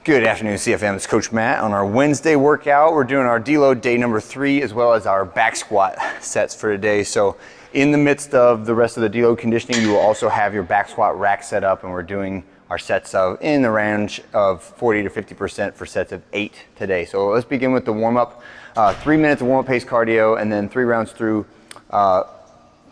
Good afternoon, CFM. It's Coach Matt. On our Wednesday workout, we're doing our deload day number 3 as well as our back squat sets for today. So in the midst of the rest of the deload conditioning, you will also have your back squat rack set up, and we're doing our sets of in the range of 40 to 50% for sets of 8 today. So let's begin with the warm-up. 3 minutes of warm-up pace cardio, and then 3 rounds through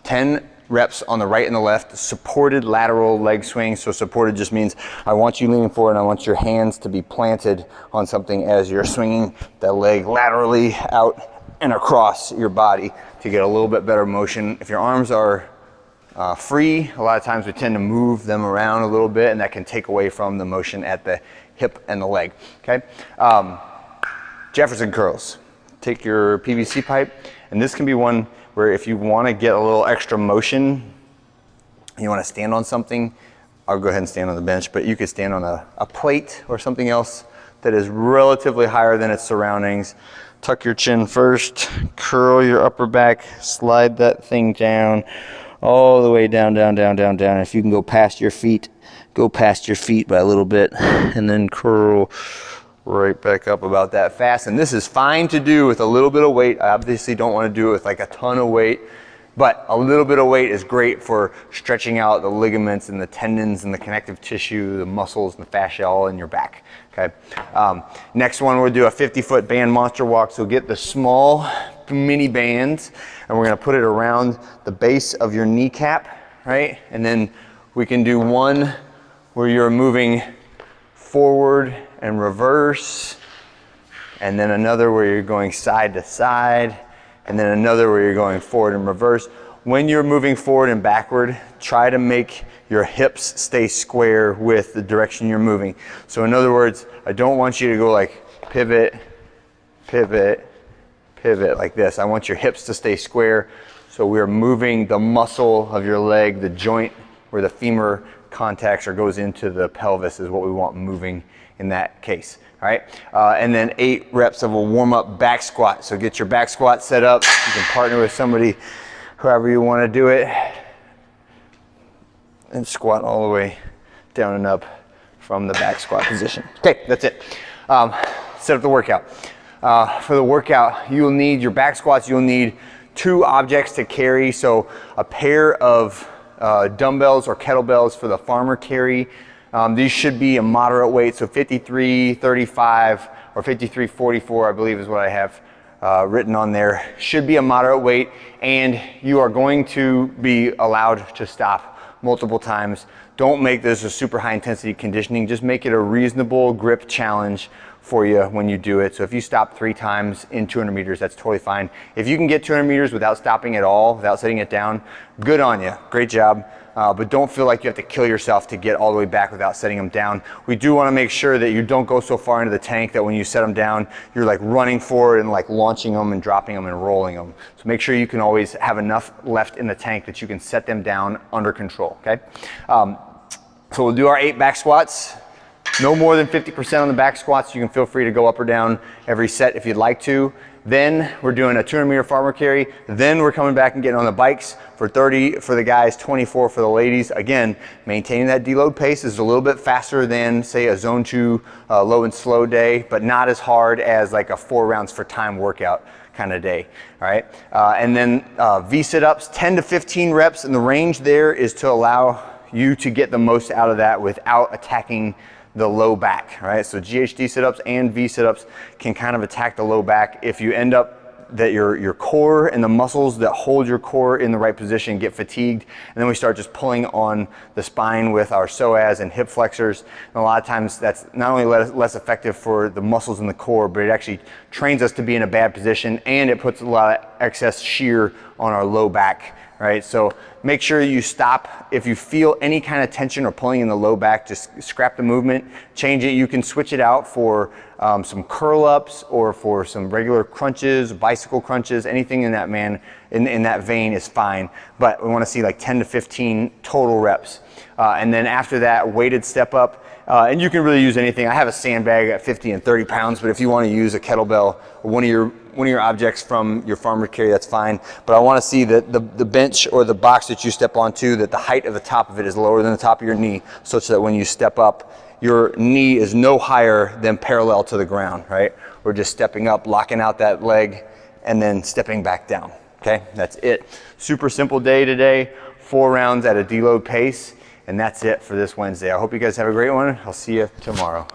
10 reps on the right and the left, supported lateral leg swing. So supported just means I want you leaning forward and I want your hands to be planted on something as you're swinging that leg laterally out and across your body to get a little bit better motion. If your arms are free, a lot of times we tend to move them around a little bit, and that can take away from the motion at the hip and the leg, okay? Jefferson curls. Take your PVC pipe, and this can be one where if you want to get a little extra motion, you want to stand on something, I'll go ahead and stand on the bench, but you could stand on a plate or something else that is relatively higher than its surroundings. Tuck your chin first, curl your upper back, slide that thing down, all the way down, down, down, down, down. If you can go past your feet by a little bit, and then curl right back up about that fast. And this is fine to do with a little bit of weight. I obviously don't want to do it with like a ton of weight, but a little bit of weight is great for stretching out the ligaments and the tendons and the connective tissue, the muscles and the fascia all in your back, okay? Next one, we'll do a 50-foot band monster walk. So get the small mini bands, and we're gonna put it around the base of your kneecap, right? And then we can do one where you're moving forward and reverse, and then another where you're going side to side, and then another where you're going forward and reverse. When you're moving forward and backward, try to make your hips stay square with the direction you're moving. So in other words, I don't want you to go like pivot, pivot, pivot like this. I want your hips to stay square. So we're moving the muscle of your leg, the joint where the femur contacts or goes into the pelvis is what we want moving in that case, all right? And then 8 reps of a warm-up back squat. So get your back squat set up. You can partner with somebody, however you want to do it, and squat all the way down and up from the back squat position. Okay, that's it. Set up the workout. For the workout, you'll need your back squats. You'll need 2 objects to carry. So a pair of dumbbells or kettlebells for the farmer carry. These should be a moderate weight, so 53.35 or 53.44, I believe is what I have written on there. Should be a moderate weight, and you are going to be allowed to stop multiple times. Don't make this a super high intensity conditioning. Just make it a reasonable grip challenge for you when you do it. So if you stop 3 times in 200 meters, that's totally fine. If you can get 200 meters without stopping at all, without setting it down, good on you, great job. But don't feel like you have to kill yourself to get all the way back without setting them down. We do want to make sure that you don't go so far into the tank that when you set them down, you're like running forward and like launching them and dropping them and rolling them. So make sure you can always have enough left in the tank that you can set them down under control, okay? So we'll do our 8 back squats. No more than 50% on the back squats. You can feel free to go up or down every set if you'd like to. Then we're doing a 200-meter farmer carry. Then we're coming back and getting on the bikes for 30 for the guys, 24 for the ladies. Again, maintaining that deload pace is a little bit faster than, say, a zone 2 low and slow day, but not as hard as like a 4 rounds for time workout kind of day, all right? And then V sit-ups, 10 to 15 reps, and the range there is to allow you to get the most out of that without attacking the low back, right? So GHD sit-ups and V sit-ups can kind of attack the low back. If you end up that your core and the muscles that hold your core in the right position get fatigued, and then we start just pulling on the spine with our psoas and hip flexors. And a lot of times that's not only less effective for the muscles in the core, but it actually trains us to be in a bad position, and it puts a lot of excess shear on our low back, right? So make sure you stop. If you feel any kind of tension or pulling in the low back, just scrap the movement, change it. You can switch it out for some curl ups or for some regular crunches, bicycle crunches, anything in that in that vein is fine. But we want to see like 10 to 15 total reps. And then after that, weighted step up. And you can really use anything. I have a sandbag at 50 and 30 pounds, but if you want to use a kettlebell or one of your objects from your farmer carry, that's fine. But I want to see that the bench or the box that you step onto, that the height of the top of it is lower than the top of your knee, such that when you step up, your knee is no higher than parallel to the ground, right? We're just stepping up, locking out that leg, and then stepping back down, okay? That's it. Super simple day today, 4 rounds at a deload pace, and that's it for this Wednesday. I hope you guys have a great one. I'll see you tomorrow.